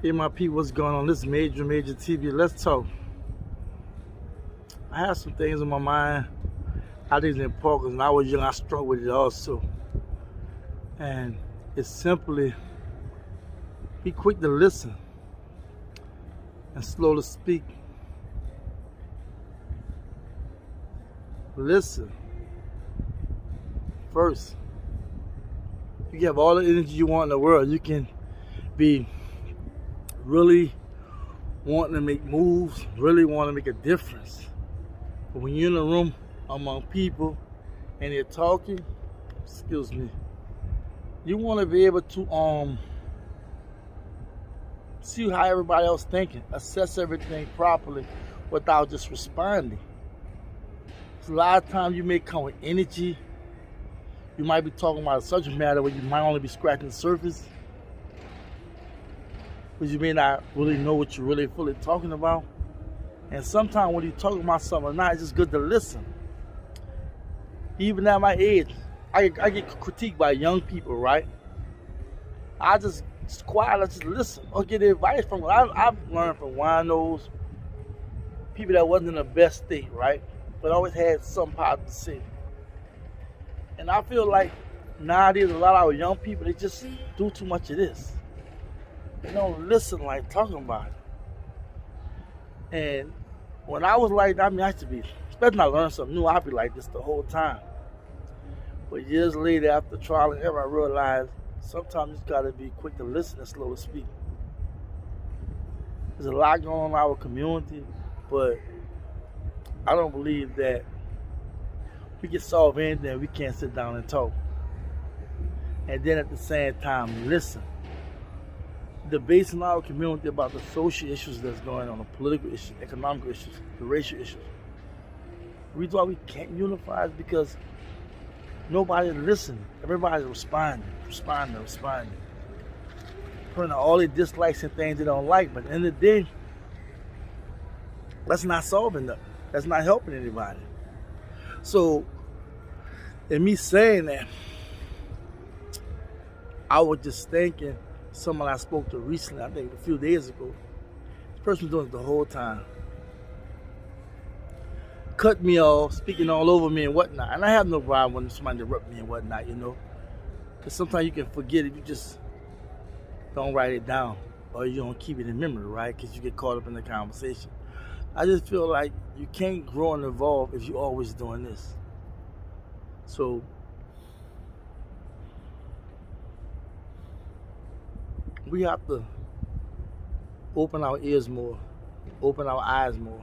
Hey, my people, what's going on? This major TV. Let's talk. I have some things in my mind. I think it's important because when I was young, I struggled with it also. And it's simply be quick to listen and slow to speak. Listen first. You can have all the energy you want in the world. You can be really wanting to make moves, really want to make a difference. But when you're in a room among people and they're talking, excuse me, you want to be able to see how everybody else thinking, assess everything properly without just responding. So a lot of times you may come with energy. You might be talking about a subject matter where you might only be scratching the surface, but you may not really know what you're really fully talking about. And sometimes when you're talking about something or not, it's just good to listen. Even at my age, I get critiqued by young people, right? I just quiet, I just listen or get advice from them. I've learned from winos, people that wasn't in the best state, right? But always had something positive to say. And I feel like nowadays a lot of our young people, they just do too much of this. They don't listen like talking about it. And when I was like that, I used to be, especially when I learned something new, I'd be like this the whole time. But years later, after trial and error, I realized sometimes you just gotta be quick to listen and slow to speak. There's a lot going on in our community, but I don't believe that we can solve anything. We can't sit down and talk. And then at the same time, listen. Debates in our community about the social issues that's going on, the political issues, economic issues, the racial issues. The reason why we can't unify is because nobody's listening. Everybody's responding. Putting all their dislikes and things they don't like, but at the end of the day, that's not solving them. That's not helping anybody. So, in me saying that, I was just thinking, someone I spoke to recently, I think a few days ago, this person was doing it the whole time. Cut me off, speaking all over me and whatnot. And I have no problem when somebody interrupt me and whatnot, you know. Because sometimes you can forget it, you just don't write it down. Or you don't keep it in memory, right? Because you get caught up in the conversation. I just feel like you can't grow and evolve if you're always doing this. So, we have to open our ears more, open our eyes more.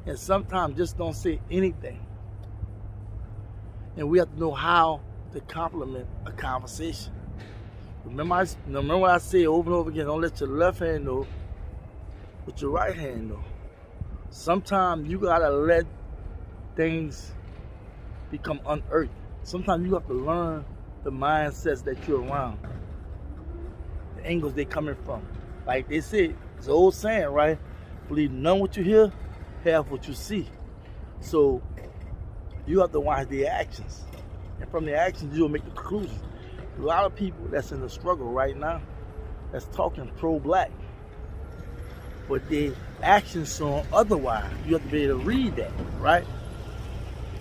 And sometimes just don't say anything. And we have to know how to complement a conversation. Remember what I say over and over again, don't let your left hand know what your right hand know. Sometimes you gotta let things become unearthed. Sometimes you have to learn the mindsets that you're around, the angles they coming from. Like they say, it's an old saying, right? Believe none what you hear, half what you see. So you have to watch their actions, and from their actions you'll make the conclusion. A lot of people that's in the struggle right now, that's talking pro-black, but their actions show otherwise. You have to be able to read that, right?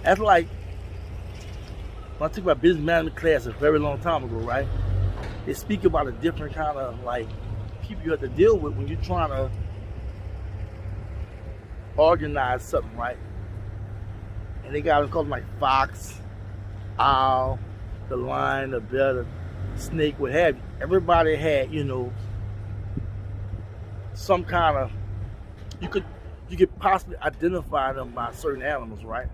That's like when I took my business management class a very long time ago, right? They speak about a different kind of like people you have to deal with when you're trying to organize something, right? And they got them called like fox, owl, the lion, the bear, the snake, what have you. Everybody had, you know, some kind of, you could possibly identify them by certain animals, right?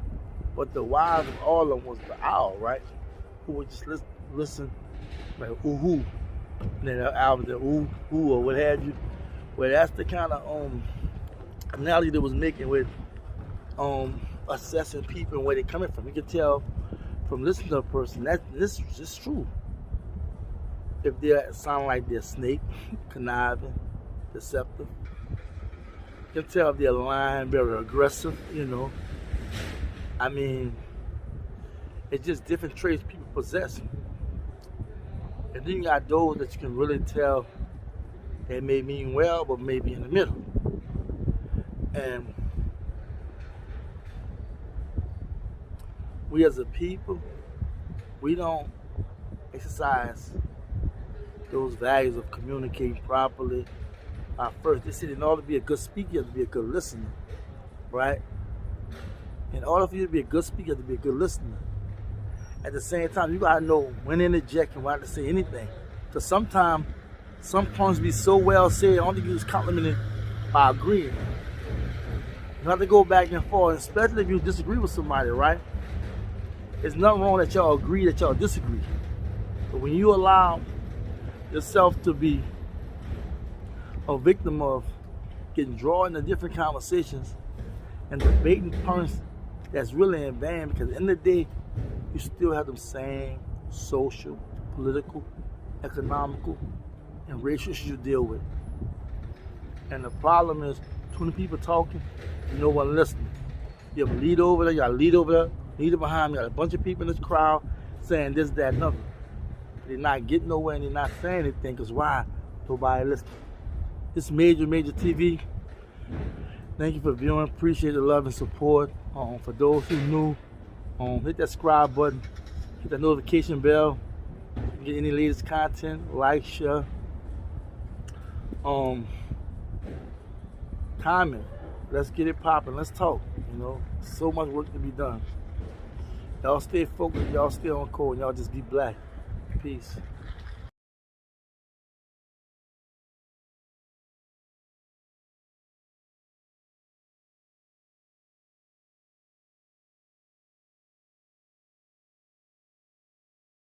But the wise of all of them was the owl, right? Who would just listen like ooh-hoo. And then the owl was the ooh-hoo or what have you. Well, that's the kind of analogy that was making with assessing people and where they're coming from. You can tell from listening to a person that this is true. If they sound like they're snake, conniving, deceptive. You can tell if they're lying, very aggressive, you know. I mean, it's just different traits people possess. And then you got those that you can really tell they may mean well, but maybe in the middle. And we as a people, we don't exercise those values of communicating properly. First, they said in order to be a good speaker, you have to be a good listener, right? In order for you to be a good speaker, you have to be a good listener. At the same time, you gotta know when to interject and when to say anything. Because sometimes some points be so well said, I don't think you just complimented by agreeing. You have to go back and forth, especially if you disagree with somebody, right? It's nothing wrong that y'all agree, that y'all disagree. But when you allow yourself to be a victim of getting drawn into different conversations and debating points that's really in vain, because at the end of the day, you still have them same social, political, economical, and racial issues you deal with. And the problem is, too many people talking, no one listening. You have a lead over there, you got a lead over there, leader behind me, you got a bunch of people in this crowd saying this, that, and other. They're not getting nowhere and they're not saying anything, because why? Nobody listening. This major TV. Thank you for viewing. Appreciate the love and support. For those who new, hit that subscribe button, hit that notification bell, get any latest content, like, share, comment. Let's get it popping. Let's talk. So much work to be done. Y'all stay focused. Y'all stay on course. Y'all just be black. Peace.